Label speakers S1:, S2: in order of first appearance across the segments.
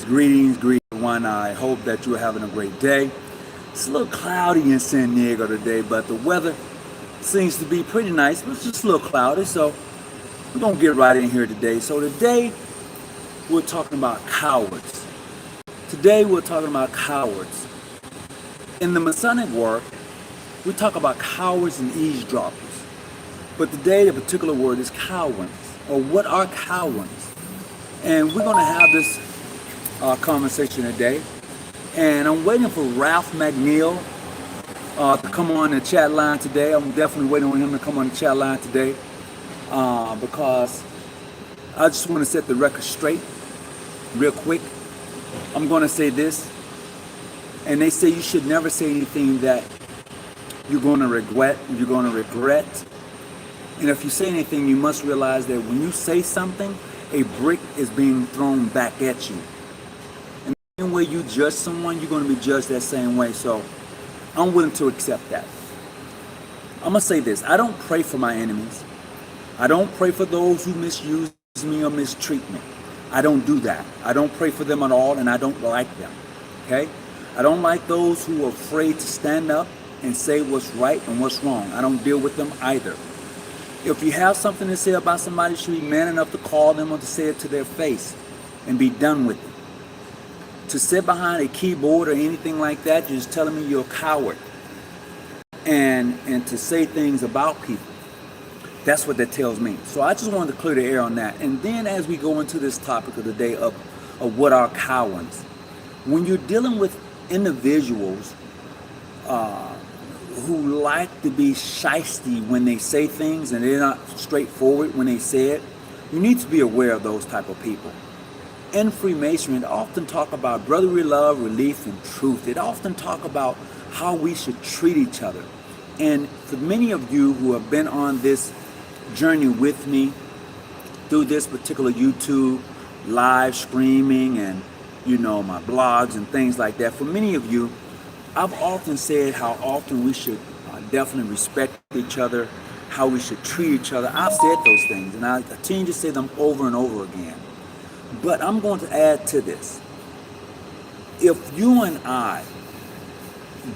S1: greetings, everyone. I hope that you're having a great day. It's a little cloudy in San Diego today, but the weather seems to be pretty nice, but it's just a little cloudy, so we're going to get right in here today. So today, we're talking about cowards. Today, we're talking about cowards. In the Masonic work, we talk about cowards and eavesdroppers. But today, the particular word is cowards, or what are cowards? And we're going to have this conversation today. And I'm waiting for Ralph McNeil to come on the chat line today. I'm definitely waiting on him to come on the chat line today because I just want to set the record straight real quick. I'm going to say this, and they say you should never say anything that you're going to regret. And if you say anything, you must realize that when you say something, a brick is being thrown back at you. And the same way you judge someone, you're going to be judged that same way. So I'm willing to accept that. I'm going to say this. I don't pray for my enemies. I don't pray for those who misuse me or mistreat me. I don't do that. I don't pray for them at all, and I don't like them. Okay? I don't like those who are afraid to stand up and say what's right and what's wrong. I don't deal with them either. If you have something to say about somebody, you should be man enough to call them or to say it to their face and be done with it. To sit behind a keyboard or anything like that, you're just telling me you're a coward. And to say things about people. That's what that tells me. So I just wanted to clear the air on that. And then as we go into this topic of the day of what are cowards, when you're dealing with individuals who like to be shysty when they say things and they're not straightforward when they say it, you need to be aware of those type of people. In Freemasonry, they often talk about brotherly love, relief, and truth. It often talk about how we should treat each other. And for many of you who have been on this journey with me through this particular YouTube live streaming and my blogs and things like that, for many of you, I've often said how often we should definitely respect each other, how we should treat each other. I've said those things, and I continue to say them over and over again. But I'm going to add to this. If you and I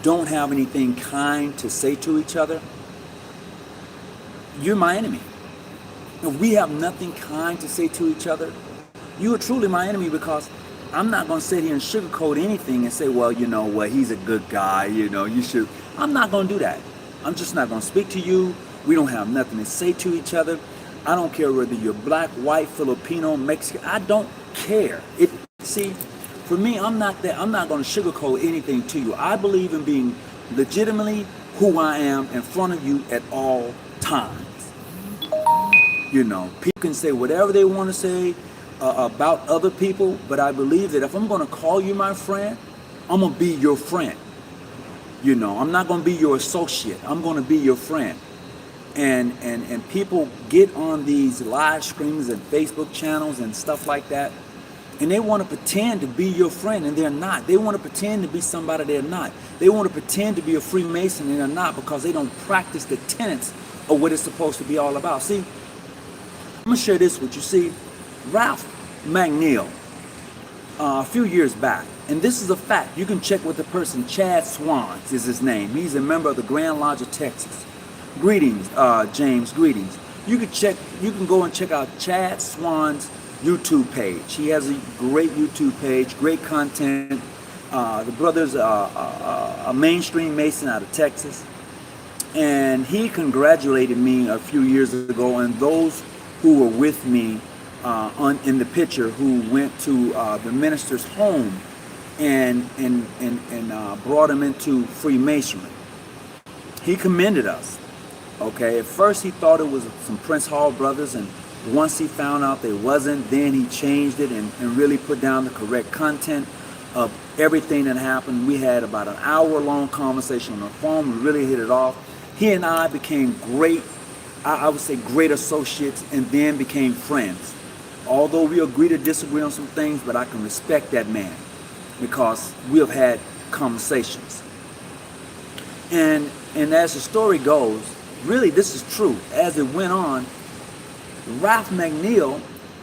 S1: don't have anything kind to say to each other, you're my enemy. If we have nothing kind to say to each other, you are truly my enemy, because I'm not going to sit here and sugarcoat anything and say, well, he's a good guy, you should. I'm not going to do that. I'm just not going to speak to you. We don't have nothing to say to each other. I don't care whether you're black, white, Filipino, Mexican. I don't care. See, for me, I'm not going to sugarcoat anything to you. I believe in being legitimately who I am in front of you at all times. People can say whatever they want to say about other people, but I believe that if I'm going to call you my friend, I'm going to be your friend. I'm not going to be your associate. I'm going to be your friend. And people get on these live streams and Facebook channels and stuff like that, and they want to pretend to be your friend, and they're not. They want to pretend to be somebody they're not. They want to pretend to be a Freemason, and they're not, because they don't practice the tenets of what it's supposed to be all about. See, I'm going to share this with you. See, Ralph McNeil, a few years back, and this is a fact. You can check with the person. Chad Swans is his name. He's a member of the Grand Lodge of Texas. Greetings, James. Greetings. You can go and check out Chad Swan's YouTube page. He has a great YouTube page, great content. The brother's a mainstream Mason out of Texas, and he congratulated me a few years ago, and those who were with me in the picture, who went to the minister's home and brought him into Freemasonry. He commended us. Okay, at first he thought it was some Prince Hall brothers, and once he found out they wasn't, then he changed it and really put down the correct content of everything that happened. We had about an hour-long conversation on the phone. We really hit it off. He and I became great, I would say great associates, and then became friends. Although we agree to disagree on some things, but I can respect that man because we have had conversations. And as the story goes, really this is true. As it went on, Ralph McNeil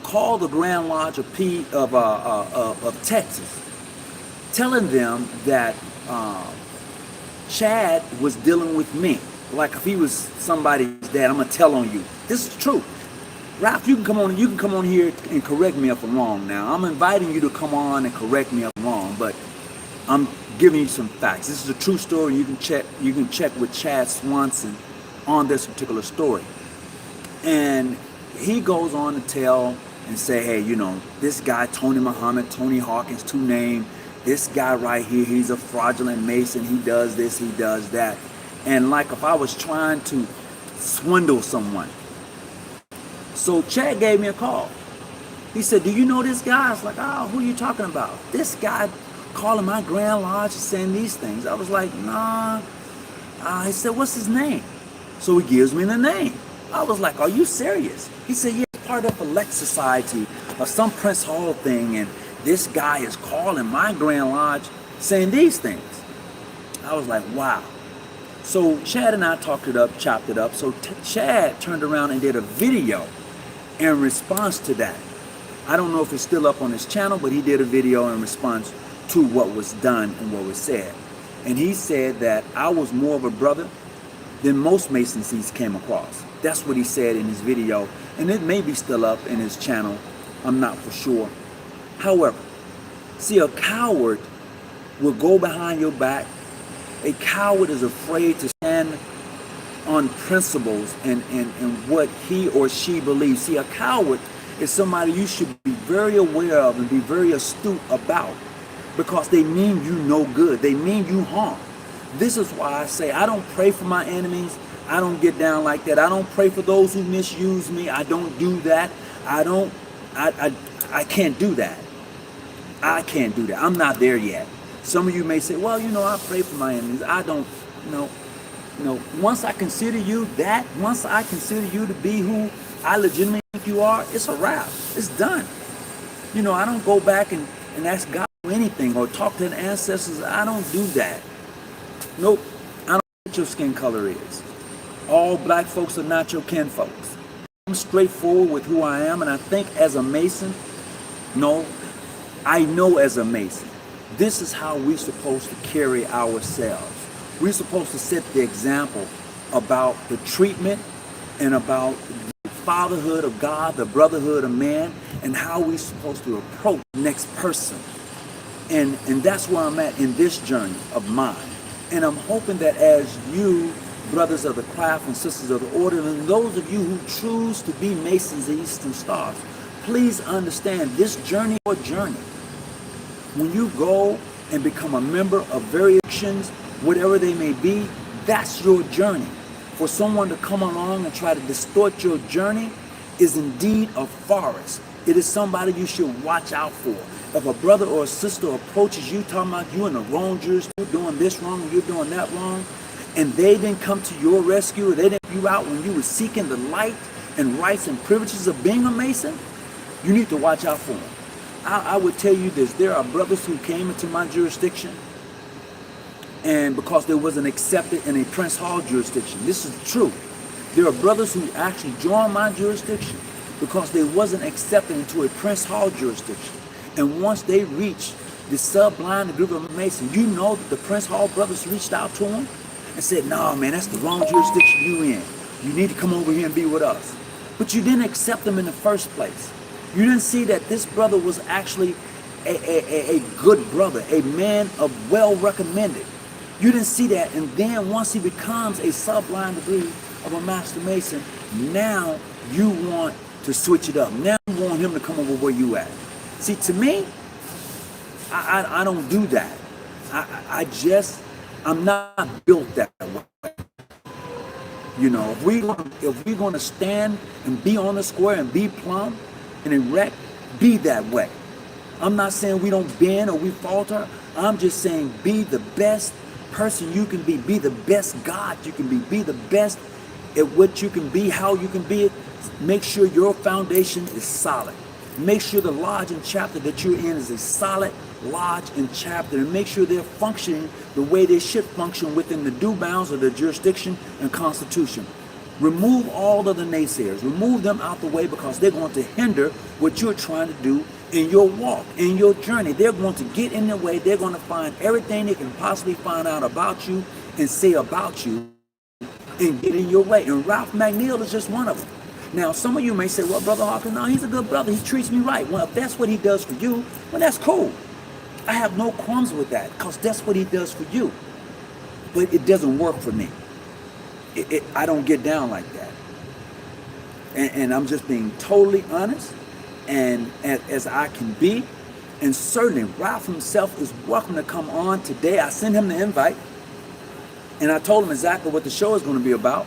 S1: called the Grand Lodge of Texas, telling them that Chad was dealing with me. Like if he was somebody's dad, I'm gonna tell on you. This is true. Ralph, you can come on here and correct me if I'm wrong now. I'm inviting you to come on and correct me if I'm wrong, but I'm giving you some facts. This is a true story. You can check with Chad Swanson on this particular story. And he goes on to tell and say, hey, you know, this guy, Tony Muhammad, Tony Hawkins, to name, this guy right here, he's a fraudulent Mason. He does this, he does that. And like if I was trying to swindle someone. So Chad gave me a call. He said, do you know this guy? I was like, oh, who are you talking about? This guy calling my Grand Lodge and saying these things. I was like, nah. He said, what's his name? So he gives me the name. I was like, are you serious? He said, yeah, part of a Lex Society or some Prince Hall thing, and this guy is calling my Grand Lodge saying these things. I was like, wow. So Chad and I chopped it up. So Chad turned around and did a video in response to that. I don't know if it's still up on his channel, but he did a video in response to what was done and what was said. And he said that I was more of a brother than most Masons he's came across. That's what he said in his video. And it may be still up in his channel. I'm not for sure. However, see, a coward will go behind your back. A coward is afraid to stand on principles and what he or she believes. See, a coward is somebody you should be very aware of and be very astute about, because they mean you no good. They mean you harm. This is why I say I don't pray for my enemies. I don't get down like that. I don't pray for those who misuse me. I don't do that. I can't do that. I can't do that. I'm not there yet. Some of you may say, well, you know, I pray for my enemies. I don't, once I consider you to be who I legitimately think you are, it's a wrap. It's done. You know, I don't go back and ask God for anything or talk to the ancestors. I don't do that. Nope. I don't know what your skin color is. All black folks are not your kin folks. I'm straightforward with who I am, and I think as a Mason, I know as a Mason, this is how we're supposed to carry ourselves. We're supposed to set the example about the treatment and about the fatherhood of God, the brotherhood of man, and how we're supposed to approach the next person. And that's where I'm at in this journey of mine. And I'm hoping that as you, brothers of the craft and sisters of the order, and those of you who choose to be Masons and Eastern Stars, please understand this journey or journey. When you go and become a member of variations, whatever they may be, that's your journey. For someone to come along and try to distort your journey is indeed a forest. It is somebody you should watch out for. If a brother or a sister approaches you talking about you in the wrong jurisdiction, you're doing this wrong and you're doing that wrong, and they didn't come to your rescue, or they didn't help you out when you were seeking the light and rights and privileges of being a Mason, you need to watch out for them. I would tell you this, there are brothers who came into my jurisdiction and because they wasn't accepted in a Prince Hall jurisdiction. This is true. There are brothers who actually joined my jurisdiction because they wasn't accepted into a Prince Hall jurisdiction. And once they reached the Sublime, the group of Masons, you know that the Prince Hall brothers reached out to them and said, no, man, that's the wrong jurisdiction you in. You need to come over here and be with us. But you didn't accept them in the first place. You didn't see that this brother was actually a good brother, a man of well recommended. You didn't see that. And then once he becomes a sublime degree of a Master Mason, now you want to switch it up. Now you want him to come over where you at. See, to me, I don't do that. I'm not built that way. You know, if we're going to stand and be on the square and be plumb and erect, be that way. I'm not saying we don't bend or we falter. I'm just saying be the best person you can be. Be the best God you can be. Be the best at what you can be, how you can be it. Make sure your foundation is solid. Make sure the lodge and chapter that you're in is a solid lodge and chapter, and make sure they're functioning the way they should function within the due bounds of the jurisdiction and constitution. Remove all of the naysayers. Remove them out the way, because they're going to hinder what you're trying to do in your walk, in your journey. They're going to get in the way. They're going to find everything they can possibly find out about you and say about you and get in your way. And Ralph McNeil is just one of them. Now, some of you may say, well, Brother Hawkins, no, he's a good brother. He treats me right. Well, if that's what he does for you, well, that's cool. I have no qualms with that, because that's what he does for you. But it doesn't work for me. I don't get down like that. And I'm just being totally honest and as I can be. And certainly, Ralph himself is welcome to come on today. I sent him the invite, and I told him exactly what the show is going to be about,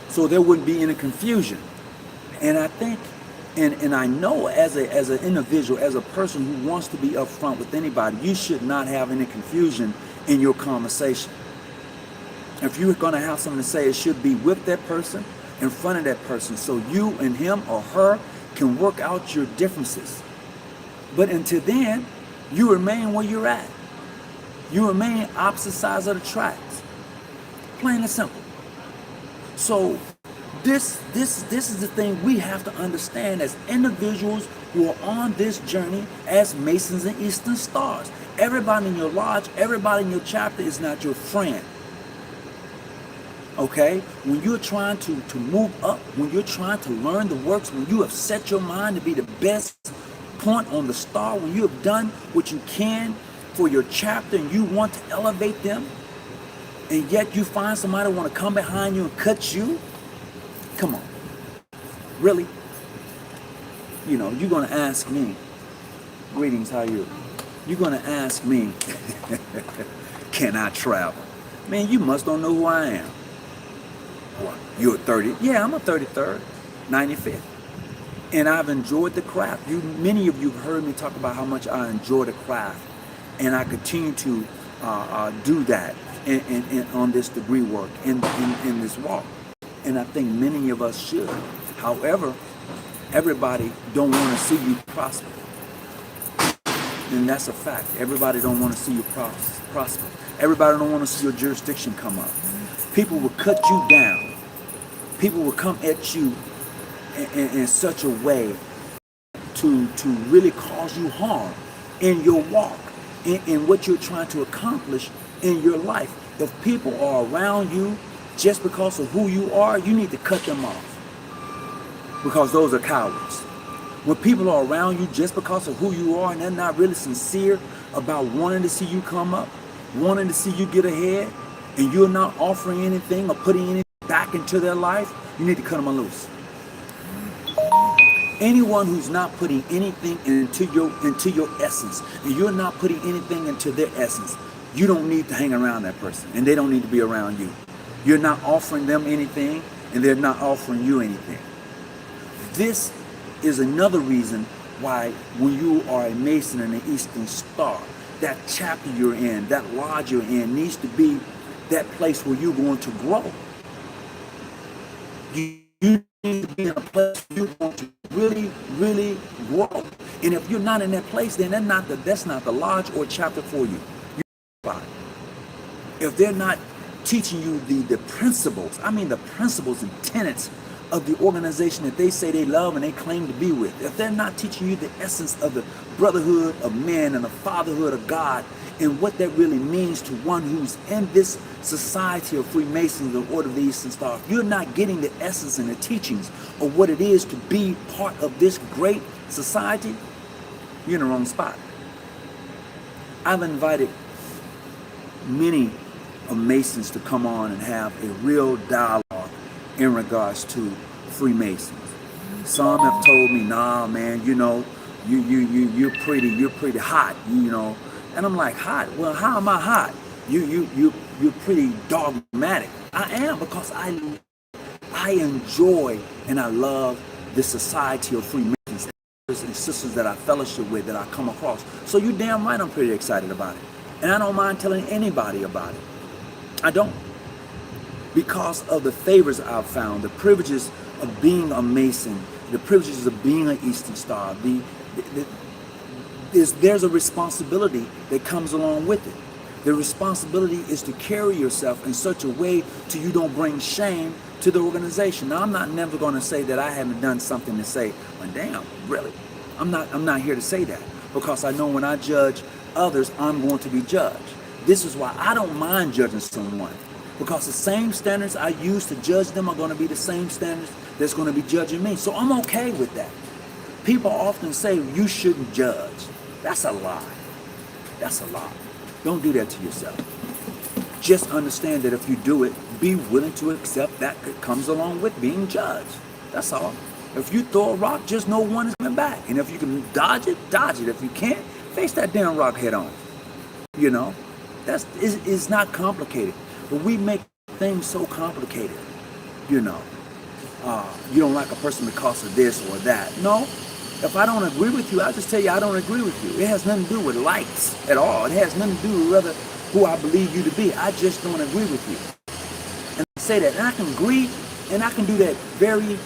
S1: so there wouldn't be any confusion. And I think, and I know as an individual, as a person who wants to be upfront with anybody, you should not have any confusion in your conversation. If you're going to have something to say, it should be with that person, in front of that person, so you and him or her can work out your differences. But until then, you remain where you're at. You remain opposite sides of the tracks. Plain and simple. So this is the thing we have to understand as individuals who are on this journey as Masons and Eastern Stars. Everybody in your lodge, everybody in your chapter is not your friend. Okay? When you're trying to move up, when you're trying to learn the works, when you have set your mind to be the best point on the star, when you have done what you can for your chapter and you want to elevate them, and yet you find somebody who want to come behind you and cut you, come on. Really? You know, you're going to ask me, greetings, how are you? You're going to ask me, can I travel? Man, you must don't know who I am. What, you're 30? Yeah, I'm a 33rd, 95th. And I've enjoyed the craft. Many of you have heard me talk about how much I enjoy the craft. And I continue to do that in on this degree work, in this walk. And I think many of us should. However, everybody don't want to see you prosper. And that's a fact. Everybody don't want to see you prosper. Everybody don't want to see your jurisdiction come up. People will cut you down. People will come at you in such a way to really cause you harm in your walk, in what you're trying to accomplish in your life. If people are around you just because of who you are, you need to cut them off, because those are cowards. When people are around you just because of who you are and they're not really sincere about wanting to see you come up, wanting to see you get ahead, and you're not offering anything or putting anything back into their life, you need to cut them loose. Anyone who's not putting anything into your essence, and you're not putting anything into their essence, you don't need to hang around that person, and they don't need to be around you. You're not offering them anything, and they're not offering you anything. This is another reason why when you are a Mason and an Eastern Star, that chapter you're in, that lodge you're in, needs to be that place where you're going to grow. You need to be in a place where you're going to really, really grow. And if you're not in that place, then that's not the lodge or chapter for you. If they're not teaching you the principles, I mean the principles and tenets of the organization that they say they love and they claim to be with, if they're not teaching you the essence of the brotherhood of men and the fatherhood of God and what that really means to one who's in this society of Freemasons, the Order of the Eastern Star, if you're not getting the essence and the teachings of what it is to be part of this great society, you're in the wrong spot. I've invited many of Masons to come on and have a real dialogue in regards to Freemasons. Some have told me, nah, man, you know, you're pretty hot, you know. And I'm like, hot? Well, how am I hot? You're pretty dogmatic. I am, because I enjoy and I love the society of Freemasons and sisters that I fellowship with, that I come across. So you damn right I'm pretty excited about it. And I don't mind telling anybody about it. I don't. Because of the favors I've found, the privileges of being a Mason, the privileges of being an Eastern Star, there's a responsibility that comes along with it. The responsibility is to carry yourself in such a way till you don't bring shame to the organization. Now, I'm not never going to say that I haven't done something to say, well, damn, really? I'm not here to say that, because I know when I judge others, I'm going to be judged. This is why I don't mind judging someone, because the same standards I use to judge them are going to be the same standards that's going to be judging me. So I'm okay with that. People often say you shouldn't judge. That's a lie. That's a lie. Don't do that to yourself. Just understand that if you do it, be willing to accept that it comes along with being judged. That's all. If you throw a rock, just know one is coming back. And if you can dodge it, dodge it. If you can't, face that damn rock head on. You know, it's not complicated. But we make things so complicated. You know, you don't like a person because of this or that. No. If I don't agree with you, I'll just tell you I don't agree with you. It has nothing to do with likes at all. It has nothing to do with whether who I believe you to be. I just don't agree with you. And I say that. And I can agree, and I can do that very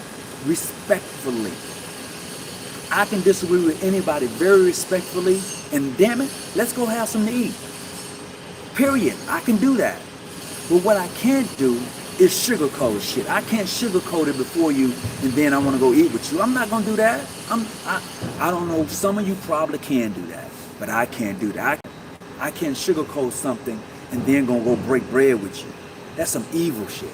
S1: respectfully. I can disagree with anybody very respectfully, and damn it, let's go have something to eat. Period. I can do that. But what I can't do is sugarcoat shit. I can't sugarcoat it before you and then I want to go eat with you. I'm not going to do that. I don't know. Some of you probably can do that, but I can't do that. I can't sugarcoat something and then gonna go break bread with you. That's some evil shit.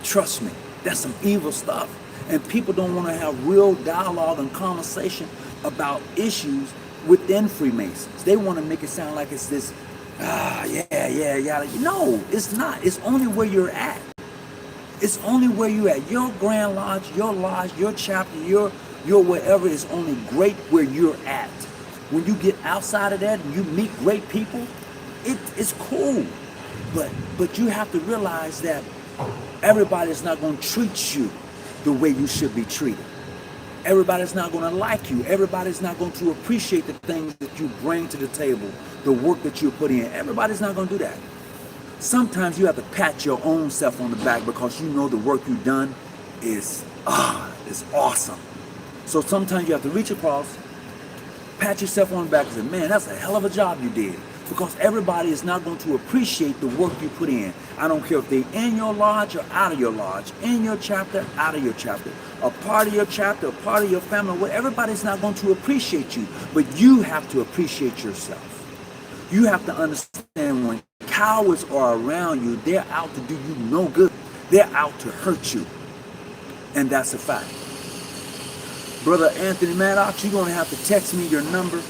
S1: Trust me, that's some evil stuff. And people don't want to have real dialogue and conversation about issues within Freemasons. They want to make it sound like it's this, yeah. No, it's not. It's only where you're at. It's only where you're at. Your Grand Lodge, your chapter, your whatever is only great where you're at. When you get outside of that and you meet great people, it's cool. But you have to realize that everybody's not going to treat you the way you should be treated. Everybody's not going to like you. Everybody's not going to appreciate the things that you bring to the table, the work that you put in. Everybody's not going to do that. Sometimes you have to pat your own self on the back because you know the work you've done is awesome. So sometimes you have to reach across, pat yourself on the back and say, man, that's a hell of a job you did. Because everybody is not going to appreciate the work you put in. I don't care if they're in your lodge or out of your lodge, in your chapter, out of your chapter, a part of your chapter, a part of your family. Well, everybody's not going to appreciate you, but you have to appreciate yourself. You have to understand when cowards are around you, they're out to do you no good. They're out to hurt you. And that's a fact. Brother Anthony Maddox, you're going to have to text me your number.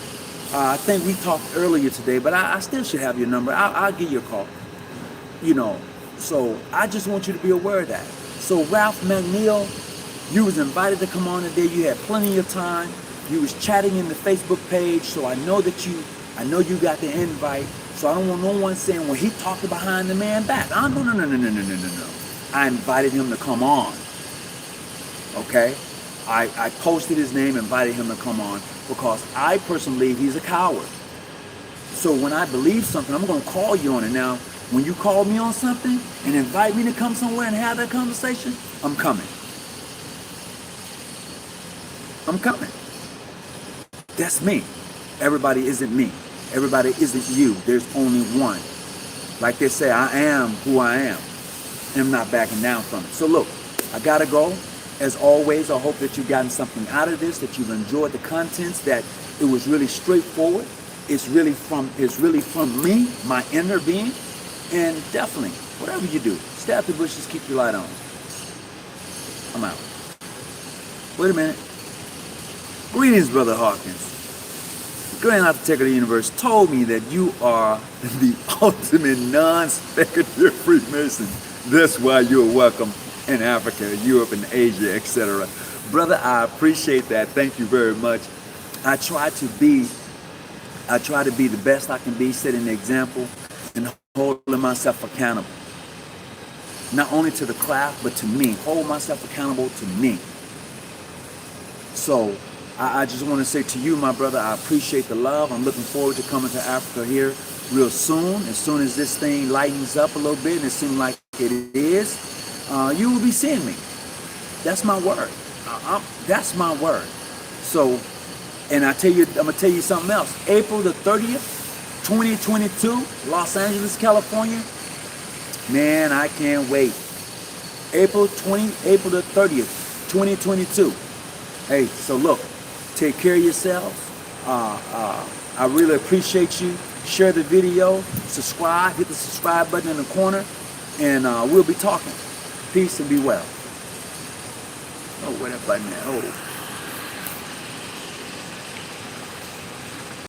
S1: I think we talked earlier today, but I still should have your number. I'll give you a call. You know, so I just want you to be aware of that. So Ralph McNeil, you was invited to come on today. You had plenty of time. You was chatting in the Facebook page, so I know you got the invite. So I don't want no one saying, well, he talked behind the man back. No. I invited him to come on. Okay? I posted his name, invited him to come on because I personally believe he's a coward. So when I believe something, I'm going to call you on it. Now, when you call me on something and invite me to come somewhere and have that conversation, I'm coming. I'm coming. That's me. Everybody isn't me. Everybody isn't you. There's only one. Like they say, I am who I am. And I'm not backing down from it. So look, I got to go. As always, I hope that you've gotten something out of this, that you've enjoyed the contents, that it was really straightforward. It's really from me, my inner being. And definitely, whatever you do, stay out the bushes, keep your light on. I'm out. Wait a minute. Greetings, Brother Hawkins. The Grand Architect of the Universe told me that you are the ultimate non-speculative Freemason. That's why you're welcome in Africa, Europe, and Asia, etc. Brother, I appreciate that. Thank you very much. I try to be the best I can be, setting the example and holding myself accountable. Not only to the craft, but to me. Hold myself accountable to me. So I just want to say to you, my brother, I appreciate the love. I'm looking forward to coming to Africa here real soon. As soon as this thing lightens up a little bit, and it seems like it is, you will be seeing me. That's my word. That's my word. So, and I'm gonna tell you something else. April the 30th, 2022, Los Angeles, California. Man, I can't wait. April the 30th, 2022. Hey, so look, take care of yourselves. I really appreciate you. Share the video, subscribe, hit the subscribe button in the corner, and we'll be talking. Peace and be well. Oh, where that button at? Oh.